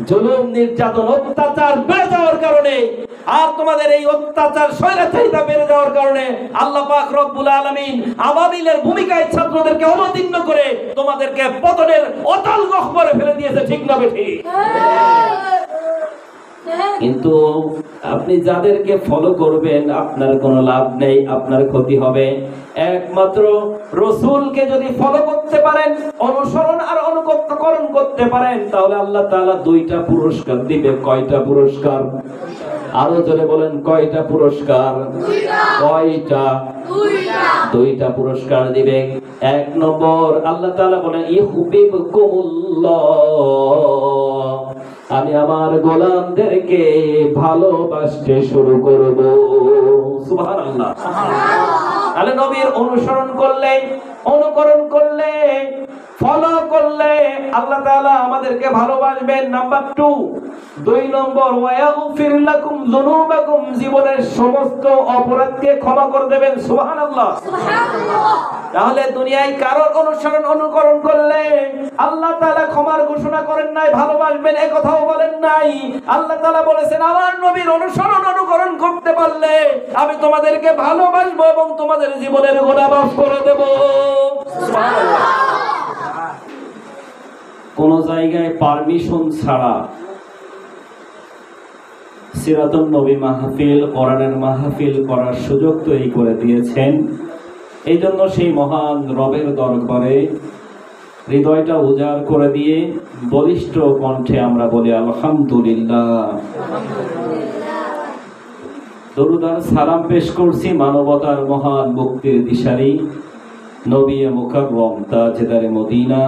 জুলুম নির্যাতন অত্যাচার বেড়ে যাওয়ার কারণে, আর তোমাদের এই অত্যাচার স্বৈরাচারিতা বেড়ে যাওয়ার কারণে আল্লাহ পাক রব্বুল আলামিন আবাবিলের ভূমিকায় ছাত্রদেরকে অবতীর্ণ করে তোমাদেরকে পতনের অতল গহ্বরে ফেলে দিয়েছে। ঠিক না বেঠিক? কিন্তু আপনি যাদেরকে ফলো করবেন আপনার কোনো লাভ নেই, আপনার ক্ষতি হবে। একমাত্র রাসূলকে যদি ফলো করতে পারেন, অনুসরণ আর অনুকরণ করতে পারেন, তাহলে আল্লাহ তাআলা দুইটা পুরস্কার দিবে। কয়টা পুরস্কার? আরো জোরে বলেন, কয়টা পুরস্কার? কয়টা? দুইটা পুরস্কার দিবে। এক নম্বর, আল্লাহ তাআলা বলেন ইউহিব্বুকুমুল্লাহ, আমি আমার গোলামদেরকে ভালোবাসতে শুরু করব। সুবহানাল্লাহ। তাহলে নবীর অনুসরণ করলে, অনুকরণ করলে, ফলো করলে আল্লাহ তাআলা আমাদেরকে ভালোবাসবেন। নাম্বার 2, 2 নম্বর, ওয়ায়াগফির লাকুম যুনুবাকুম, জীবনের সমস্ত অপরাধকে ক্ষমা করে দেবেন। সুবহানাল্লাহ। তাহলে দুনিয়ায় কারোর অনুসরণ অনুকরণ করলে আল্লাহ তাআলা ক্ষমার ঘোষণা করেন নাই, ভালোবাসবেন এ কথাও বলেন নাই। আল্লাহ তাআলা বলেছেন আমার নবীর অনুসরণ অনুকরণ করতে পারলে আমি তোমাদেরকে ভালোবাসবো এবং তোমাদের জীবনের গুনাহ মাফ করে দেব। সুবহানাল্লাহ। কোন জায়গায় পারমিশন ছাড়া সিরাতুন নবী মাহফিল, কোরআনের মাহফিল করার সুযোগ তৈরি করে দিয়েছেন। এই জন্য সেই মহান রবের দরবারে হৃদয়টা উজাড় করে দিয়ে বলিষ্ঠ কণ্ঠে আমরা বলি আলহামদুলিল্লাহ। দরুদ আর সালাম পেশ করছি মানবতার মহান মুক্তির দিশারি নবী মুকাররম তাজদারে মদিনা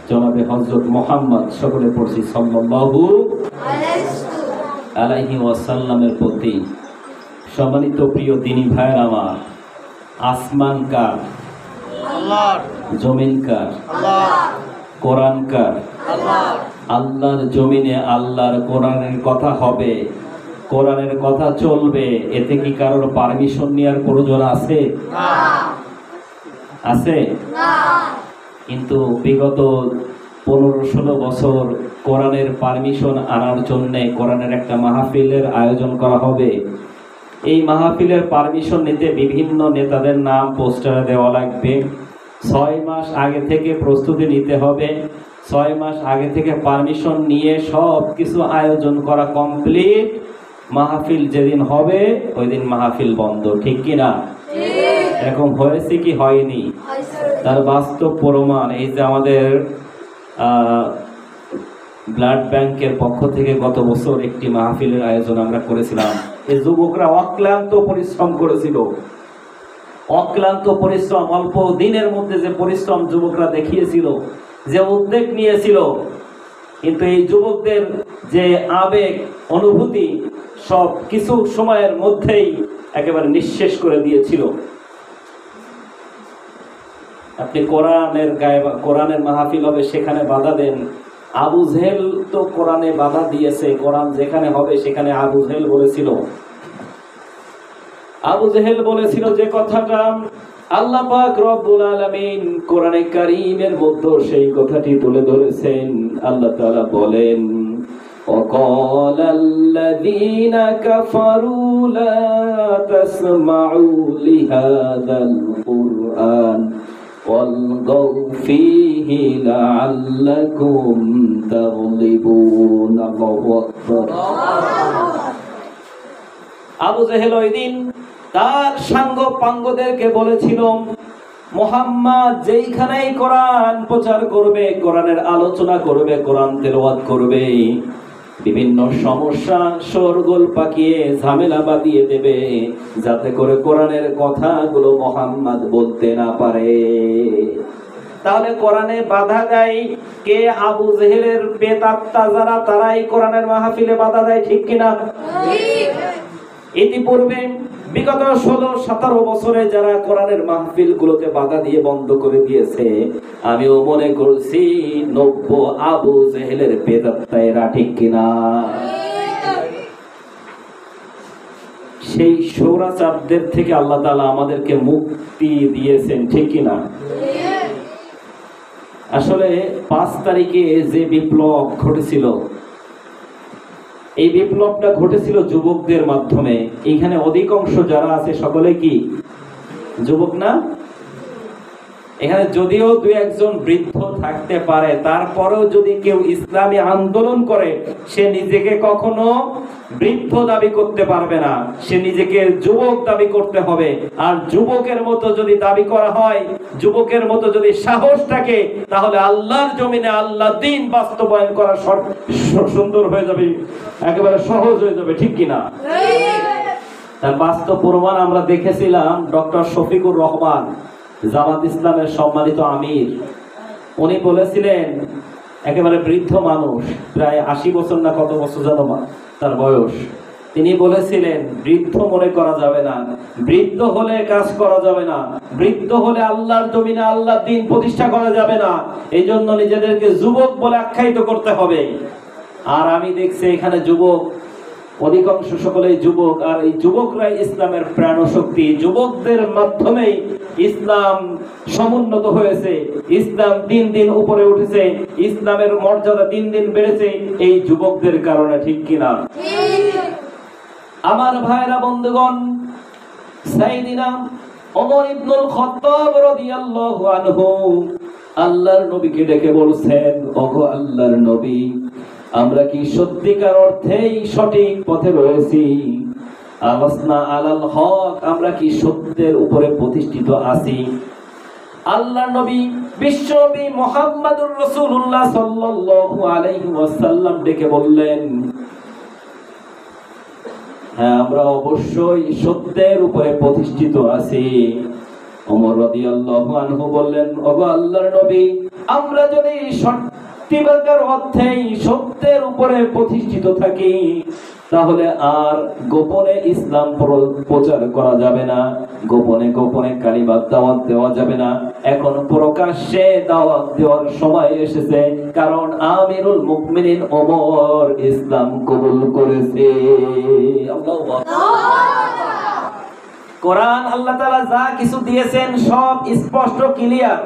জনাবে হযরত মুহাম্মদ, সকলে পড়ছি সাল্লাল্লাহু আলাইহি ওয়াসাল্লামের প্রতি। সম্মানিত প্রিয় দিনী ভাইয়ের আমার, আসমান কার? আল্লাহর। জমিন কার? আল্লাহর। কোরআন কার? আল্লাহর। আল্লাহর জমিনে আল্লাহর কোরআনের কথা হবে, কোরআনের কথা চলবে। এতে কি কারোর পারমিশন নেওয়ার প্রয়োজন আছে? না। আছে? না। কিন্তু বিগত 15-16 বছর কোরআনের পারমিশন আনার জন্য কোরআনের একটা মাহফিলের আয়োজন করা হবে। এই মাহফিলের পারমিশন নিতে বিভিন্ন নেতাদের নাম পোস্টারে দেওয়া লাগবে। 6 মাস আগে থেকে প্রস্তুতি নিতে হবে। 6 মাস আগে থেকে পারমিশন নিয়ে সব কিছু আয়োজন করা কমপ্লিট। মাহফিল যেদিন হবে ওই দিন মাহফিল বন্ধ। ঠিক কিনা? এরকম হয়েছে কি হয়নি? তার বাস্তব প্রমাণ এই যে আমাদের ব্লাড ব্যাংকের পক্ষ থেকে গত বছর একটি মাহফিলের আয়োজন আমরা করেছিলাম। এই যুবকরা অক্লান্ত পরিশ্রম করেছিল, অক্লান্ত পরিশ্রম। অল্প দিনের মধ্যে যে পরিশ্রম যুবকরা দেখিয়েছিল, যে উদ্যোগ নিয়েছিল, কিন্তু এই যুবকদের যে আবেগ অনুভূতি সব কিছু সময়ের মধ্যেই একেবারে নিঃশেষ করে দিয়েছিল। আপনি কোরআনের মাহফিল হবে সেখানে বাধা দেন। আবু জেহেল তো কোরআনে বাধা দিয়েছে। কোরআন যেখানে হবে সেখানে আবু জেহেল বলেছিল, আবু জেহেল বলেছিল যে কথাটা আল্লাহ পাক রব্বুল আলামিন কোরআনে কারীমের মধ্যে সেই কথাটি তুলে ধরেছেন। আল্লাহ তাআলা বলেন وقال الذين كفروا لا تسمعوا لهذا القرآن والغوا فيه لعلكم تغلبون الله أكبر। আবু জেহেল ওই দিন তার সাঙ্গ পাঙ্গদেরকে বলেছিল মুহাম্মদ যেইখানেই কোরআন প্রচার করবে, কোরআনের আলোচনা করবে, কোরআন তেলাওয়াত করবে, বিভিন্ন সমস্যা শোরগোল পাকিয়ে ঝামেলা বাঁধিয়ে দেবে যাতে করে কোরআনের কথাগুলো মুহাম্মদ বলতে না পারে। তাহলে কোরআনে বাধা দেয় কে? আবু জেহেলের বেদাত্তা যারা, তারাই কোরআনের মাহফিলে বাধা দেয়। ঠিক কিনা? ইতিপূর্বে বিগত 16-17 বছরে যারা কোরআনের মাহফিল গুলোকে বাধা দিয়ে বন্ধ করে দিয়েছে, আমিও মনে করছি 90 আবু জেহেলের বেদাত্তা এরা। ঠিক কিনা? সেই সৌরাচারদের থেকে আল্লাহ তাআলা আমাদেরকে মুক্তি দিয়েছেন। ঠিক কিনা? আসলে 5 তারিখে যে বিপ্লব ঘটেছিল এই বিপ্লবটা ঘটেছিল যুবকদের মাধ্যমে। এখানে অধিকাংশ যারা আছে সকলে কি যুবক না? এখানে যদিও দুই একজন বৃদ্ধ থাকতে পারে, তারপরেও যদি কেউ ইসলামী আন্দোলন করে, সে নিজেকে কখনো বৃদ্ধ দাবি করতে পারবে না, সে নিজেকে যুবক দাবি করতে হবে। আর যুবকের মতো যদি দাবি করা হয়, যুবকের মতো যদি সাহস থাকে, তাহলে আল্লাহর জমিনে আল্লাহ দ্বীন বাস্তবায়ন করা সুন্দর হয়ে যাবে, একেবারে সহজ হয়ে যাবে, ঠিক কিনা? তার বাস্তব প্রমাণ আমরা দেখেছিলাম। ডক্টর শফিকুর রহমান, জামাত ইসলামের সম্মানিত আমির, উনি বলেছিলেন, একেবারে বৃদ্ধ মানুষ, প্রায় 80 বছর না কত বছর যেন তার বয়স, তিনি বলেছিলেন বৃদ্ধ মনে করা যাবে না, বৃদ্ধ হলে কাজ করা যাবে না, বৃদ্ধ হলে আল্লাহর জমিনে আল্লাহর দ্বীন প্রতিষ্ঠা করা যাবে না, এই জন্য নিজেদেরকে যুবক বলে আখ্যায়িত করতে হবে। আর আমি দেখছি এখানে যুবক, অধিকাংশ সকলেই যুবক, আর এই যুবকরাই ইসলামের প্রাণ শক্তি। যুবকদের মাধ্যমেই ইসলাম সমুন্নত হয়েছে, ইসলাম দিন দিন উপরে উঠেছে, ইসলামের মর্যাদা দিন দিন বেড়েছে এই যুবকদের কারণে, ঠিক কিনা? আমার ভাইরা বন্ধুগণ, সাইয়েদিনা ওমর ইবনুল খাত্তাব রাদিয়াল্লাহু আনহু আল্লাহর নবীকে ডেকে বলছেন, ওগো আল্লাহর নবী, আমরা কি সত্যিকার অর্থেই সঠিক পথে রয়েছি? আলাসনা আলাল হক, আমরা কি সত্যের উপরে প্রতিষ্ঠিত আছি? আল্লাহর নবী বিশ্বনবী মুহাম্মদুর রাসূলুল্লাহ সাল্লাল্লাহু আলাইহি ওয়াসাল্লাম ডেকে বললেন, হ্যাঁ, আমরা অবশ্যই সত্যের উপরে প্রতিষ্ঠিত আছি। ওমর রাদিয়াল্লাহু আনহু বললেন, ওগো আল্লাহর নবী, আমরা যদি সত্যিকার অর্থেই সত্যের উপরে প্রতিষ্ঠিত থাকি, তাহলে আর গোপনে ইসলাম প্রচার করা যাবে না, গোপনে গোপনে কালিমার দাওয়াত দেওয়া যাবে না। এখন প্রকাশ্যে দাওয়াত দেওয়ার সময় এসেছে, কারণ আমিরুল মুমিনিন ওমর ইসলাম কবুল করেছে। আল্লাহু আকবার। কোরআন আল্লাহ তাআলা যা কিছু দিয়েছেন সব স্পষ্ট ক্লিয়ার,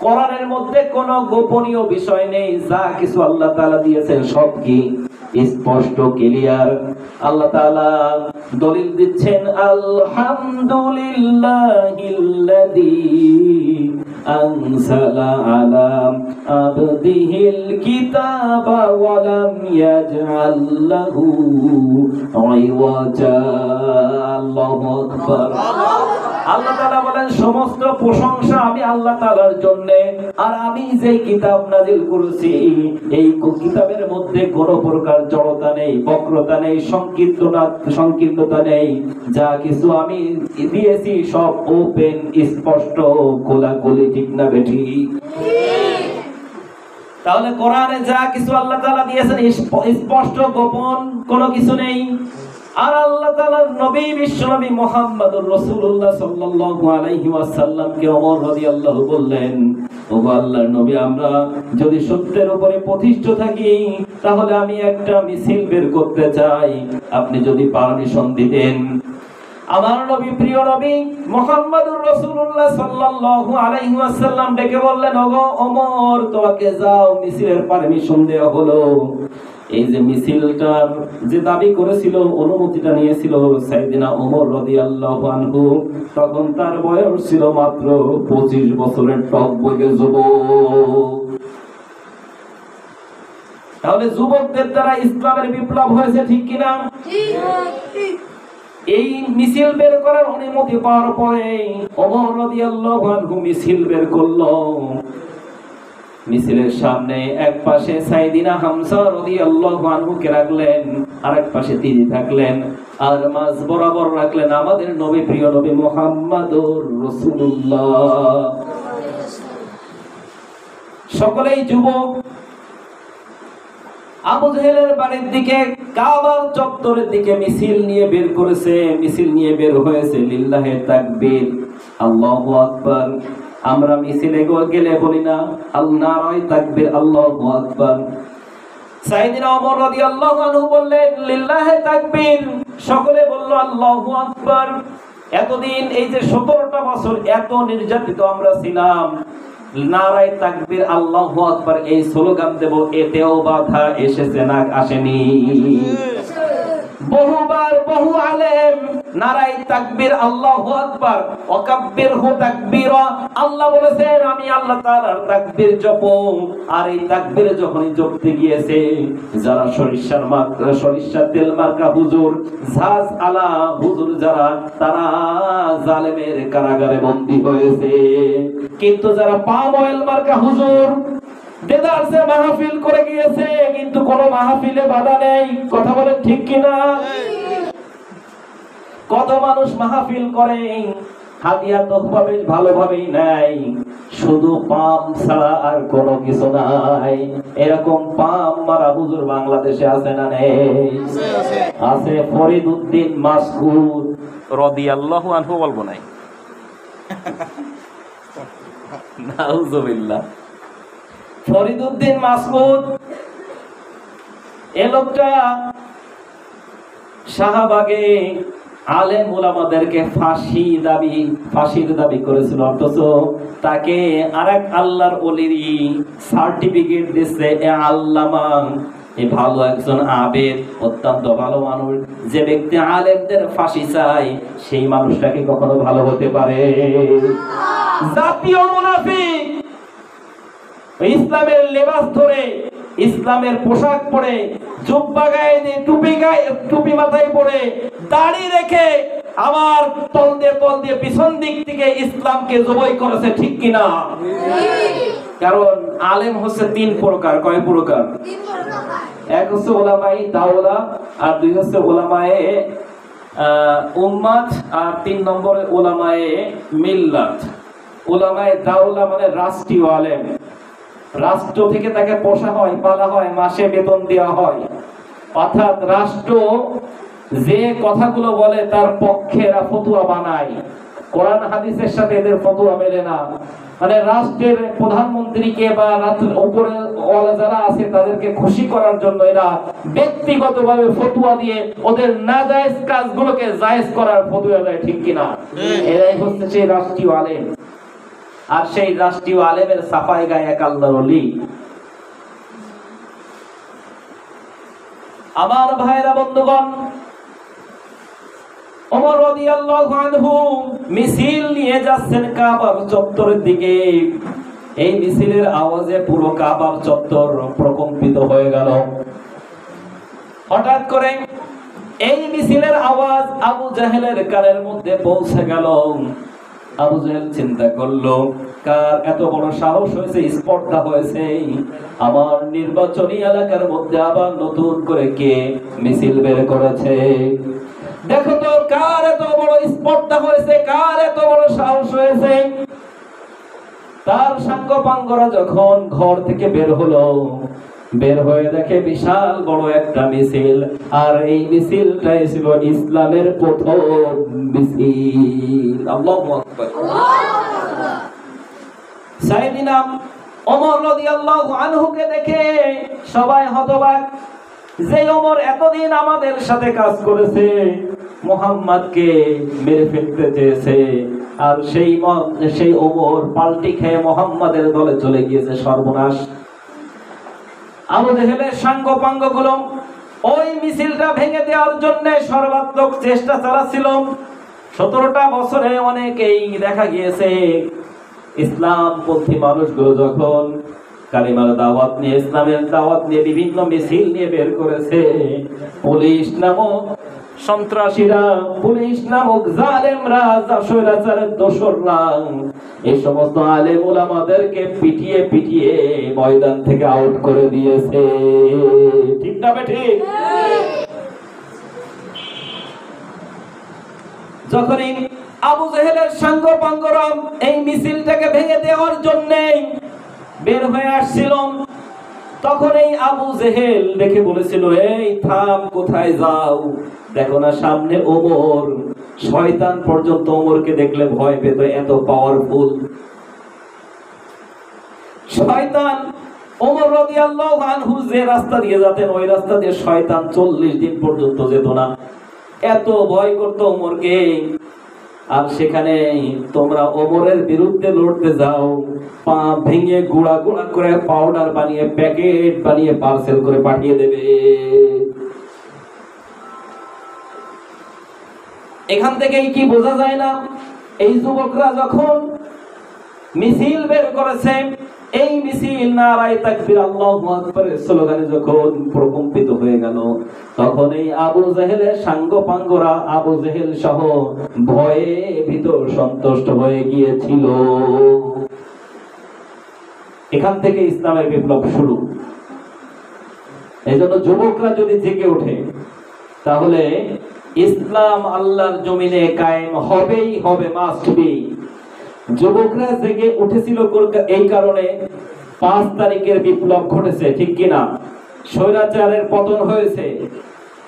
কোরআনের মধ্যে কোনো গোপনীয় বিষয় নেই। যা কিছু আল্লাহ তাআলা দিয়েছেন সব কি স্পষ্ট ক্লিয়ার। আল্লাহ তাআলা দলিল দিচ্ছেন, আলহামদুলিল্লাহিল্লাযী আনজালা আলা আবদিহিল কিতাবা ওয়া লাম ইয়াজআল লাহু ইওয়াজা। আল্লাহু আকবার। আল্লাহ তাআলা বলেন, সমস্ত প্রশংসা আমি আল্লাহ তাআলার জন্য, আর আমি যে কিতাব নাজিল করেছি এই কিতাবের মধ্যে কোনো প্রকার জড়তা নেই, বক্রতা নেই, সংকীর্ণতা নেই। যা কিছু আমি দিয়েছি সব ওপেন, স্পষ্ট, খোলাখুলি, ঠিক না বেঠি? তাহলে কোরআনে যা কিছু আল্লাহ তাআলা দিয়েছেন স্পষ্ট, গোপন কোনো কিছু নেই। আর আল্লাহ তাআলার নবী বিশ্বনবী মুহাম্মদুর রাসূলুল্লাহ সাল্লাল্লাহু আলাইহি ওয়াসাল্লামকে ওমর রাদিয়াল্লাহু বললেন, ওগো আল্লাহর নবী, আমরা যদি সত্যের উপরে প্রতিষ্ঠিত থাকি, তাহলে আমি একটা মিছিল বের করতে চাই, আপনি যদি পারমিশন দিতেন। আমার নবী, প্রিয় নবী মুহাম্মদুর রাসূলুল্লাহ সাল্লাল্লাহু আলাইহি ওয়াসাল্লাম ডেকে বললেন, ওগো ওমর, তোমাকে যাও মিছিলের পারমিশন দেওয়া হলো। এই যে মিছিলটার যে দাবি করেছিল, অনুমতিটা নিয়েছিল সাইয়েদিনা ওমর রাদিয়াল্লাহু আনহু, তখন তার বয়স ছিল মাত্র 25 বছরের টকবগে যুবক। তাহলে যুবকদের দ্বারা ইসলামের বিপ্লব হয়েছে, ঠিক কিনা? এই মিছিল বের করার অনুমতি পাওয়ার পরে ওমর রাদিয়াল্লাহু আনহু মিছিল বের করলো। মিছিলের সামনে এক পাশে সাইয়েদিনা হামজা রাদিয়াল্লাহু আনহুকে রাখলেন, আর এক পাশে তিনি থাকলেন, আর মাঝ বরাবর রাখলেন আমাদের নবী, প্রিয় নবী মুহাম্মদুর রাসূলুল্লাহ। সকলেই যুবক। আবু জেহেলের বাড়ির দিকে, কাবার চত্বরের দিকে মিছিল নিয়ে বের করেছে, মিছিল নিয়ে বের হয়েছে। লিল্লাহে তাকবীর, আল্লাহু আকবার। আমরা মিছিলে গেলে বলি না নারায়ে তাকবীর, আল্লাহু আকবার। সাইয়েদিনা ওমর রাদিয়াল্লাহু আনহু বললেন, লিল্লাহে তাকবীর। সকলে বলল আল্লাহু আকবার। এতদিন এই যে 17টা বছর এত নির্যাতিত আমরা ছিলাম, নারায়ে তাকবীর, আল্লাহু আকবার এই স্লোগান দেব, এতেও বাধা এসেছে না আসেনি? বহুবার বহু আলেম নারায়ে তাকবীর আল্লাহু আকবার ওয়াকাব্বিরহু তাকবীরা, আল্লাহ বলেছেন আমি আল্লাহ তাআলার তাকবীর জপো। আর এই তাকবীর যখনই জপতে গিয়েছে, যারা সরিষার তেল মার্কা হুজুর, ঝাঁজ আলা হুজুর যারা, তারা জালেমের কারাগারে বন্দী হয়েছে। কিন্তু যারা পাম অয়েল মার্কা হুজুর দেদারসে মাহফিল করে গিয়েছে, কিন্তু কোন মাহফিলে বাধা নেই। কথা বলেন ঠিক কিনা? কত মানুষ মাহফিল করে, হাদিয়া তোহফা বেশ ভালোভাবেই নাই, শুধু পাম ছাড়া আর কোনো কিছু নাই। এরকম পাম মারা হুজুর বাংলাদেশে আছে না নেই? আছে। ফরিদউদ্দিন মাসউদ রাদিয়াল্লাহু আনহু বলবো নাই, নাউজুবিল্লাহ। ফরিদউদ্দিন মাসউদ এ লোকটা শাহবাগে আলেম ওলামাদেরকে ফাঁসির দাবি করেছিল, অথচ তাকে আরেক আল্লাহর ওলির সার্টিফিকেট দিচ্ছে। এ আল্লামা, এ ভালো একজন আবেদ, অত্যন্ত ভালো মানুষ। যে ব্যক্তি আলেমদের ফাঁসি চায়, সেই মানুষটাকে কখনো ভালো হতে পারে? জাতীয় মুনাফিক, ইসলামের লেবাস ধরে, ইসলামের পোশাক পরে, জুব্বা গায়ে দিয়ে, টুপি মাথায় পরে, দাড়ি রেখে আবার তল দিয়ে পিছন দিক থেকে ইসলামকে জবাই করেছে, ঠিক কিনা? কারণ আলেম হচ্ছে তিন প্রকার। কয় প্রকার? এক হচ্ছে ওলামায়ে দাওলা, আর দুই হচ্ছে ওলামায়ে উম্মাত, আর তিন নম্বরে ওলামায়ে মিল্লাত। ওলামায়ে দাওলা মানে রাষ্ট্রীয় আলেম, রাষ্ট্র থেকে তাকে পোষা হয়, পালা হয়, মাসে বেতন দেওয়া হয়। অর্থাৎ রাষ্ট্র যে কথাগুলো বলে তার পক্ষে এরা ফতোয়া বানায়, কোরআন হাদিসের সাথে এদের ফতোয়া মেলে না। মানে রাষ্ট্রের প্রধানমন্ত্রীকে বা উপরে যারা আছে তাদেরকে খুশি করার জন্য এরা ব্যক্তিগতভাবে ফতোয়া দিয়ে ওদের নাজায়েজ কাজগুলোকে জায়েজ করার ফতোয়া দেয়, ঠিক কিনা? এরাই হচ্ছে সেই রাষ্ট্রীয় আলেম। আর সেই রাষ্ট্রীয় আলেমের সাফাই গায়ে এক আল্লাহর ওলি। আমার ভাইরা বন্ধুগণ, ওমর রাদিয়াল্লাহু আনহু মিছিল নিয়ে যাচ্ছেন কাবার চত্বরের দিকে। এই মিছিলের আওয়াজে পুরো কাবার চত্বর প্রকম্পিত হয়ে গেল। হঠাৎ করে এই মিছিলের আওয়াজ আবু জাহেলের কানের মধ্যে পৌঁছে গেল। আবু জাহেল চিন্তা করলো, কার এত বড় সাহস হয়েছে, স্পর্ধা হয়েছে, আমার নির্বাচনী এলাকার মধ্যে আবার নতুন করে কে মিছিল বের করেছে। দেখো তো কার এত বড় স্পর্ধা হয়েছে, কার এত বড় সাহস হয়েছে। তার সাঙ্গপাঙ্গরা যখন ঘর থেকে বের হলো, বের হয়ে দেখে বিশাল বড় একটা মিছিল। আর এই মিছিলটাই ছিল ইসলামের প্রথম মিছিল। আল্লাহু আকবার। সাইয়েদিনা ওমর রাদিয়াল্লাহু আনহুকে দেখে সবাই হতবাক। যে ওমর এতদিন আমাদের সাথে কাজ করেছে, মুহাম্মদকে মেরে ফেলতে চেয়েছে, আর সেই ওমর পাল্টি খেয়ে মুহাম্মাদের দলে চলে গিয়েছে, সর্বনাশ। আবু জাহেলের সাঙ্গপাঙ্গগুলো ওই মিছিলটা ভেঙে দেওয়ার জন্য সর্বাত্মক চেষ্টা চালাচ্ছিল। 17টা বছরে অনেকেই দেখা গিয়েছে ইসলামপন্থী মানুষগুলো যখন কালিমার দাওয়াত নিয়ে, ইসলামের দাওয়াত নিয়ে বিভিন্ন মিছিল নিয়ে বের করেছে, পুলিশ নামক সন্ত্রাসীরা, পুলিশ নামক জালেমরা, স্বৈরাচারের দোসররা এই সমস্ত আলেম ওলামাদেরকে পিটিয়ে পিটিয়ে ময়দান থেকে আউট করে দিয়েছে, ঠিক না ঠিক? যখনই আবু জাহেলের সাঙ্গপাঙ্গরা এই মিছিলটাকে ভেঙে দেওয়ার জন্য বের হয়ে আসছিল, তখন এই আবু জেহেল দেখে বলেছিল, এই থাম, কোথায় যাও? দেখো না সামনে ওমর। শয়তান পর্যন্ত ওমরকে দেখলে ভয় পেত, এত পাওয়ারফুল শয়তান। ওমর রাদিয়াল্লাহু আনহু যে রাস্তা দিয়ে যেতেন, ওই রাস্তা দিয়ে শয়তান 40 দিন পর্যন্ত যেত না, এত ভয় করতো ওমরকে। আর সেখানে তোমরা ওমরের বিরুদ্ধে লড়তে যাও, পা ভেঙে গুঁড়া গুঁড়া করে পাউডার বানিয়ে প্যাকেট বানিয়ে পার্সেল করে পাঠিয়ে দেবে। এখান থেকেই কি বোঝা যায় না, এই যুবকরা যখন মিছিল বের করেছে, এই মিছিল নারায়ে তাকবীর আল্লাহু আকবারের স্লোগানে যখন প্রকম্পিত হয়ে গেল, তখন এই আবু জেহেলের সাঙ্গপাঙ্গরা আবু জেহেল সহ ভয়ে ভীত সন্তুষ্ট হয়ে গিয়েছিল। এখান থেকে ইসলামের বিপ্লব শুরু। এই জন্য যুবকরা যদি জেগে ওঠে, তাহলে ইসলাম আল্লাহর জমিনে কায়েম হবেই হবে, মাস্ট বি। যুবকরা জেগে উঠেছিল এই কারণে 5 তারিখের বিপ্লব ঘটেছে, ঠিক কিনা? স্বৈরাচারের পতন হয়েছে।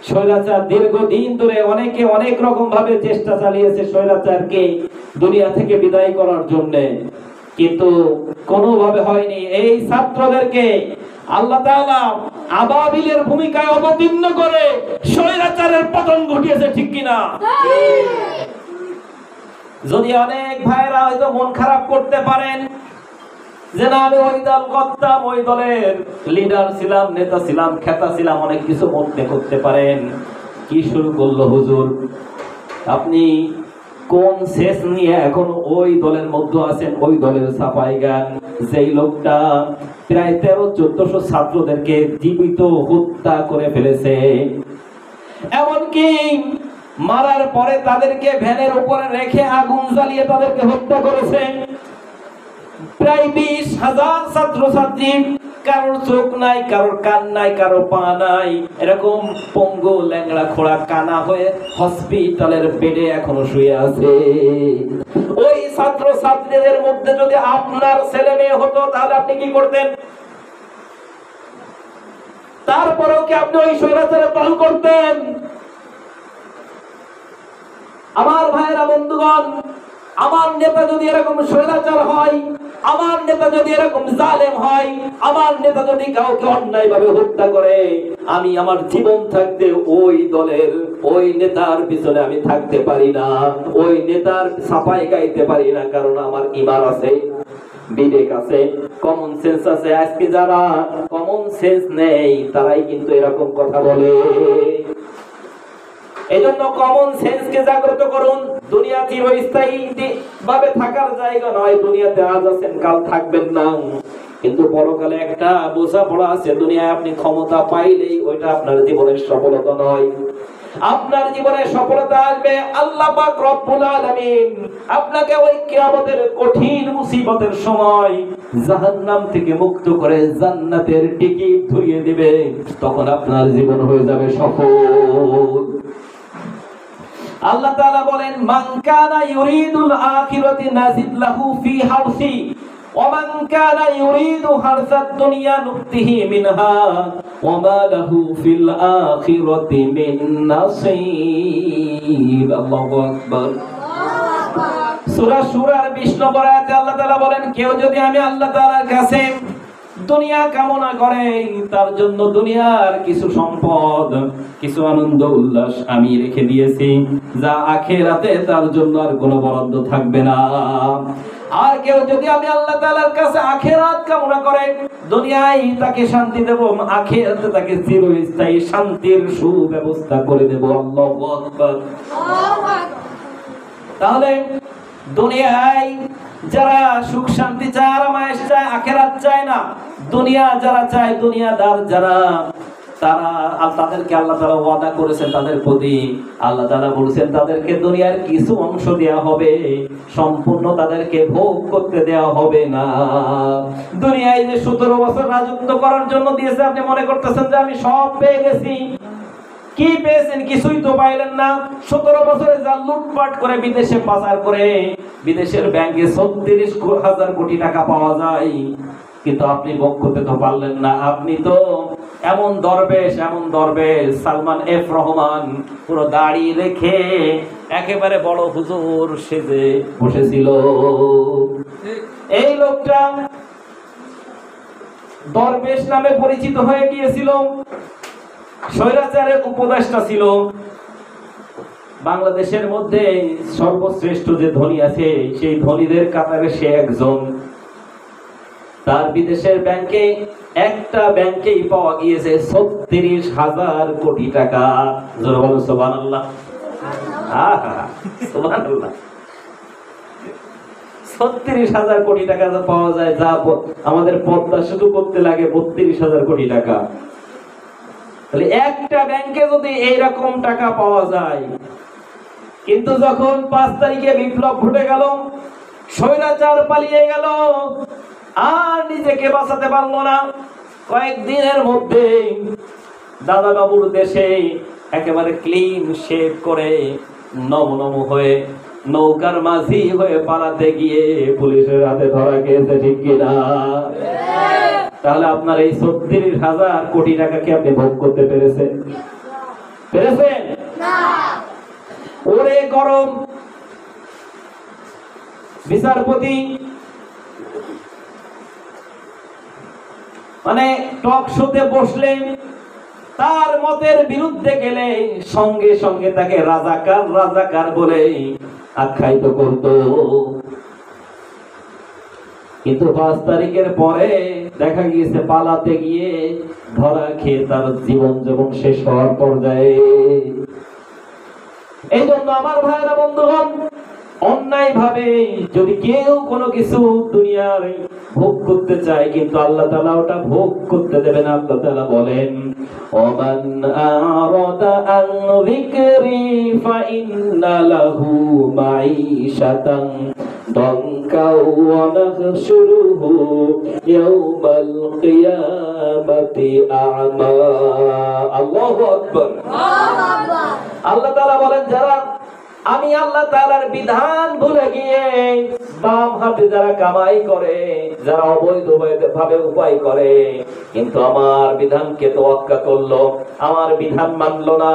স্বৈরাচার দীর্ঘদিন ধরে অনেকে অনেক রকম ভাবে চেষ্টা চালিয়েছে স্বৈরাচারকে দুনিয়া থেকে বিদায় করার জন্য, কিন্তু কোনোভাবে হয়নি। এই ছাত্রদেরকে আল্লাহ তাআলা আবাবিলের ভূমিকায় অবতীর্ণ করে স্বৈরাচারের পতন ঘটিয়েছে, ঠিক কিনা? যদি অনেক ভাইরা হয়তো মন খারাপ করতে পারেন যে না, আমি ওই দল করতাম, ওই দলের লিডার ছিলাম, নেতা ছিলাম, খেতা ছিলাম, অনেক কিছু মনে করতে পারেন। কি শুরু করলো হুজুর? আপনি কোন শেষ নিয়ে এখন ওই দলের মধ্যে আছেন? ওই দলের সাফাই গান, যেই লোকটা প্রায় 1300-1400 ছাত্রদেরকে জীবিত হত্যা করে ফেলেছে, এমনকি মারার পরে তাদেরকে ভ্যানের উপরে রেখে আগুন জ্বালিয়ে তাদেরকে হত্যা করেছে। প্রায় 20,000 ছাত্রছাত্রী, কারোর চোখ নাই, কারোর কান নাই, কারোর পা নাই, এরকম পঙ্গু ল্যাংড়া খোড়া কানা হয়ে হসপিটালের বেডে এখনো শুয়ে আছে। ওই ছাত্রছাত্রীদের মধ্যে যদি আপনার ছেলে মেয়ে হতো, তাহলে আপনি কি করতেন? তারপরেও কি আপনি ওই স্বৈরাচারের দল করতেন? আমার ভাইয়েরা, বন্ধুগণ, আমার নেতা যদি এরকম স্বৈরাচার হয়, আমার নেতা যদি এরকম জালেম হয়, আমার নেতা যদি কাউকে অন্যায়ভাবে হত্যা করে, আমি আমার জীবন থাকতে ওই দলের ওই নেতার পিছনে আমি থাকতে পারি না, ওই নেতার সাফাই গাইতে পারি না, কারণ আমার ঈমান আছে, বিবেক আছে, কমন সেন্স আছে। আজকে যারা কমন সেন্স নেই, তারাই কিন্তু এরকম কথা বলে। এজন্য কমন সেন্সকে জাগ্রত করুন। দুনিয়া চিরস্থায়ী ভাবে থাকার জায়গা নয়। দুনিয়াতে আজ আছেন, কাল থাকবেন না, কিন্তু পরকালে একটা বোঝাপড়া আছে। দুনিয়ায় আপনি ক্ষমতা পাইলেই ওইটা আপনার জীবনের সফলতা নয়। আপনার জীবনে সফলতা আসবে আল্লাহ পাক রব্বুল আলামিন আপনাকে ওই কিয়ামতের কঠিন মুসিবতের সময় জাহান্নাম থেকে মুক্ত করে জান্নাতের টিকিট ধরিয়ে দিবে। তখন আপনার জীবন হয়ে যাবে সফল। আল্লাহ তাআলা বলেন, মান কানা ইউরিদুল আখিরাতি নাজিদ লাহু ফি হারসি ওয়া মান কানা ইউরিদু হারসাদ দুনিয়া নুতিহি মিনহা ওয়া মা লাহু ফিল আখিরাতি মিন নাসীব। আল্লাহু আকবার। সূরা সূরার 20 নম্বর আয়াতে আল্লাহ তাআলা বলেন, কেউ যদি আমি আল্লাহ তাআলার কাছে দুনিয়া কামনা করে, তার জন্য দুনিয়ার কিছু সম্পদ, কিছু আনন্দ উল্লাস আমি রেখে দিয়েছি, যা আখিরাতে তার জন্য আর কোনো বরাদ্দ থাকবে না। আর কেউ যদি আমি আল্লাহ তাআলার কাছে আখিরাত কামনা করে, দুনিয়ায় তাকে শান্তি দেব, আখিরাতে তাকে চিরস্থায়ী শান্তির সুব্যবস্থা করে দেব। আল্লাহু আকবার। তাহলে দুনিয়ায় যারা সুখ শান্তি চায়, আরামায়েশ চায়, আখিরাত চায় না, দুনিয়া যারা চায়, দুনিয়াদার যারা, তারা তাদেরকে আল্লাহ তাআলা ওয়াদা করেছেন, তাদের প্রতি আল্লাহ তাআলা বলেছেন তাদেরকে দুনিয়ার কিছু অংশ দেয়া হবে, সম্পূর্ণ তাদেরকে ভোগ করতে দেওয়া হবে না। দুনিয়ায় যে 17 বছর রাজত্ব করার জন্য দিয়েছে, আপনি মনে করতেছেন যে আমি সব পেয়ে গেছি। কি পেয়েছেন? কিছুই তো পাইলেন না। 17 বছরে যা লুটপাট করে বিদেশে পাচার করে, বিদেশের ব্যাংকে 36,000 কোটি টাকা পাওয়া যায়, কিন্তু আপনি ভোগ করতে তো পারলেন না। আপনি তো এমন দরবেশ সালমান এফ রহমান, পুরো দাড়ি রেখে একেবারে বড় হুজুর সেজে বসেছিল। এই লোকটা দরবেশ নামে পরিচিত হয়ে গিয়েছিল, স্বৈরাচারের উপদেষ্টা ছিল। বাংলাদেশের মধ্যে সর্বশ্রেষ্ঠ যে ধনী আছে, সেই ধনীদের কাতারে সে একজন। তার বিদেশের ব্যাংকে, একটা ব্যাংকেই পাওয়া গিয়েছে 36,000 কোটি টাকা। জোরে বলো সুবহানাল্লাহ। আহা, সুবহানাল্লাহ। 36,000 কোটি টাকা পাওয়া যায়, যা আমাদের পদ্মা সেতু করতে লাগে 32,000 কোটি টাকা। তাহলে একটা ব্যাংকে যদি এইরকম টাকা পাওয়া যায়, কিন্তু যখন 5 তারিখে বিপ্লব ঘটে গেল, স্বৈরাচার পালিয়ে গেল, আর নিজেকে বাঁচাতে পারলো না, কয়েকদিনের মধ্যে দাদা বাবুর দেশে একেবারে ক্লিন শেভ করে নমনম হয়ে নৌকার মাঝি হয়ে পালাতে গিয়ে পুলিশের হাতে ধরা গেছে, ঠিক কিনা? তাহলে আপনার এই 36,000 কোটি টাকা কি আপনি ভোগ করতে পেরেছেন? না। ওরে গরম বিচারপতি, মানে টক শোতে বসলে তার মতের বিরুদ্ধে গেলে সঙ্গে সঙ্গে তাকে রাজাকার রাজাকার বলে আখ্যায়িত করত। কিন্তু 5 তারিখের পরে দেখা গিয়েছে পালাতে গিয়ে ধরা খেয়ে তার জীবন যেমন শেষ হওয়ার পর্যায়ে। এই জন্য আমার ভাইরা, বন্ধুগণ, অন্যায় ভাবে যদি কেউ কোনো কিছু দুনিয়ার ভোগ করতে চায়, কিন্তু আল্লাহ তাআলা ওটা ভোগ করতে দেবে না। আল্লাহ তাআলা বলেন, ওমান আরাদা আন যিকরি ফাইন্না লাহু মাঈশাতান দানকা ওয়া নাহশুরুহু ইয়াওমাল কিয়ামাতি আ'মা। আল্লাহু আকবার। আল্লাহ তাআলা বলেন, যারা আমি আল্লাহ তাআলার বিধান ভুলে গিয়ে বাম হাতে যারা কামাই করে, যারা অবৈধ ভাবে উপায় করে, কিন্তু আমার বিধানকে তোয়াক্কা করলো, আমার বিধান মানলো না,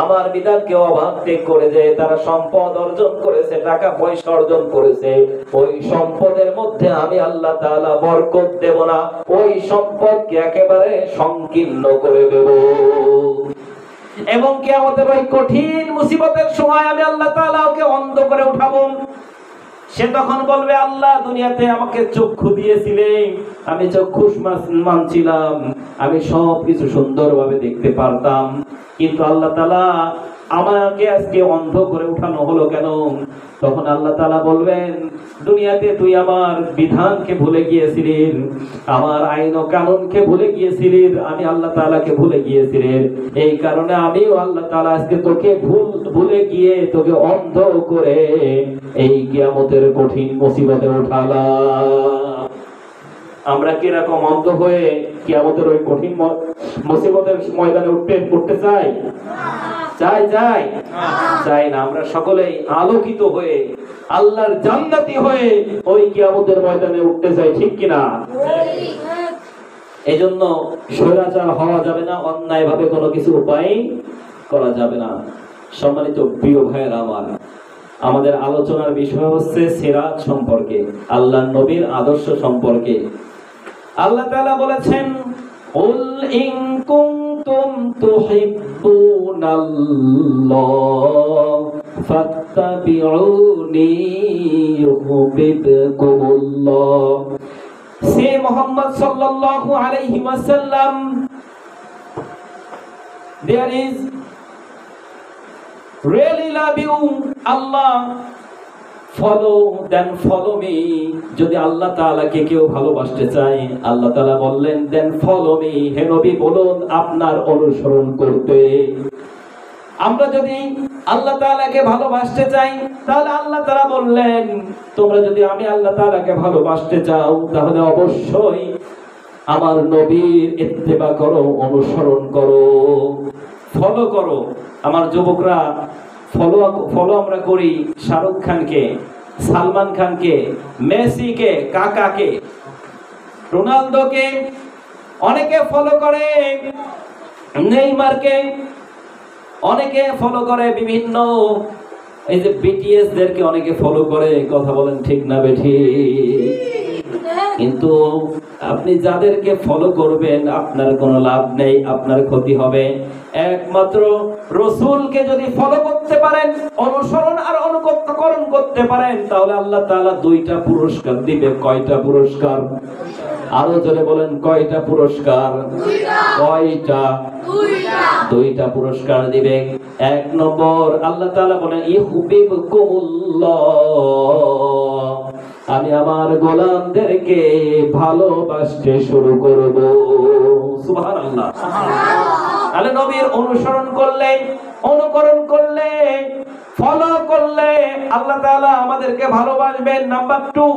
আমার বিধানকে অবাধ্য করে যে তারা সম্পদ অর্জন করেছে, টাকা পয়সা অর্জন করেছে, ওই সম্পদের মধ্যে আমি আল্লাহ তাআলা বরকত দেব না, ওই সম্পদকে একেবারে সংকীর্ণ করে দেব। এবং কিয়ামতের ওই কঠিন মুসিবতের সময় আমি আল্লাহ তাআলা ওকে অন্ধ করে উঠাবো। সে তখন বলবে, আল্লাহ দুনিয়াতে আমাকে চক্ষু দিয়েছিলেন, আমি চক্ষুষ মানছিলাম, আমি সবকিছু সুন্দরভাবে দেখতে পারতাম, কিন্তু আল্লাহ তাআলা আমাকে আজকে অন্ধ করে উঠানো হলো কেন? তখন আল্লাহ তাআলা বলবেন, দুনিয়াতে তুই আমার বিধানকে ভুলে গিয়েছিলি, আমার আইন ও কানুনকে ভুলে গিয়েছিলি, আমি আল্লাহ তাআলাকে ভুলে গিয়েছিলি, এই কারণে আমিও আল্লাহ তাআলা আজকে তোকে ভুলে গিয়ে তোকে অন্ধ করে এই কিয়ামতের কঠিন মুসিবতে উঠালাম। আমরা কি এরকম অন্ধ হয়ে কিয়ামতের ওই কঠিন মুসিবতের ময়দানে উঠতে চাই? চাই না। আমরা সকলেই আলোকিত হয়ে আল্লাহর জান্নাতি হয়ে ওই কিয়ামতের ময়দানে উঠতে চাই, ঠিক কিনা? এই জন্য স্বৈরাচার হওয়া যাবে না, অন্যায় ভাবে কোনো কিছু উপায় করা যাবে না। সম্মানিত প্রিয় ভাইয়েরা আমার, আমাদের আলোচনার বিষয় হচ্ছে সিরাত সম্পর্কে, আল্লাহর নবীর আদর্শ সম্পর্কে। আল্লাহ তাআলা বলেছেন, কুল ইন কুনতুম তুহিব্বুনাল্লাহ ফাত্তাবিউনি ইউহিব্বুকুমুল্লাহ। সে মুহাম্মদ সাল্লাল্লাহু আলাইহি ওয়াসাল্লাম, there is really love you Allah, follow me। যদি আল্লাহ তাআলাকে কেউ ভালোবাসতে চায়, আল্লাহ তাআলা বললেন দেন ফলো মি, হে নবী বলুন আপনার অনুসরণ করতে। আমরা যদি আল্লাহ তাআলাকে ভালোবাসতে চাই, তাহলে আল্লাহ তাআলা বললেন তোমরা যদি আমি আল্লাহ তাআলাকে ভালোবাসতে চাও, তাহলে অবশ্যই আমার নবীর ইত্তেবা করো, অনুসরণ করো, ফলো করো। আমার যুবকরা ফলো আমরা করি শাহরুখ খানকে, সালমান খানকে, মেসিকে, কাকাকে, রোনালদোকে, অনেকে ফলো করে নেইমারকে, অনেকে ফলো করে বিভিন্ন এই যে বিটিএস দেরকে অনেকে ফলো করে। কথা বলেন ঠিক না বেঠিক? কিন্তু আপনি যাদেরকে ফলো করবেন আপনার কোনো লাভ নেই, আপনার ক্ষতি হবে। একমাত্র রাসূলকে যদি ফলো করতে পারেন, অনুসরণ আর অনুকরণ করতে পারেন, তাহলে আল্লাহ তাআলা 2টা পুরস্কার দিবে। কয়টা পুরস্কার? আরো জোরে বলেন, কয়টা পুরস্কার? কয়টা? দুইটা পুরস্কার দিবে। এক নম্বর, আল্লাহ তাআলা বলেন ইউহিব্বুকুমুল্লাহ, আমি আমার গোলামদেরকে ভালোবাসতে শুরু করব। সুবহানাল্লাহ। তাহলে নবীর অনুসরণ করলে, অনুকরণ করলে, ফলো করলে আল্লাহ তাআলা আমাদেরকে ভালোবাসবেন। নাম্বার 2,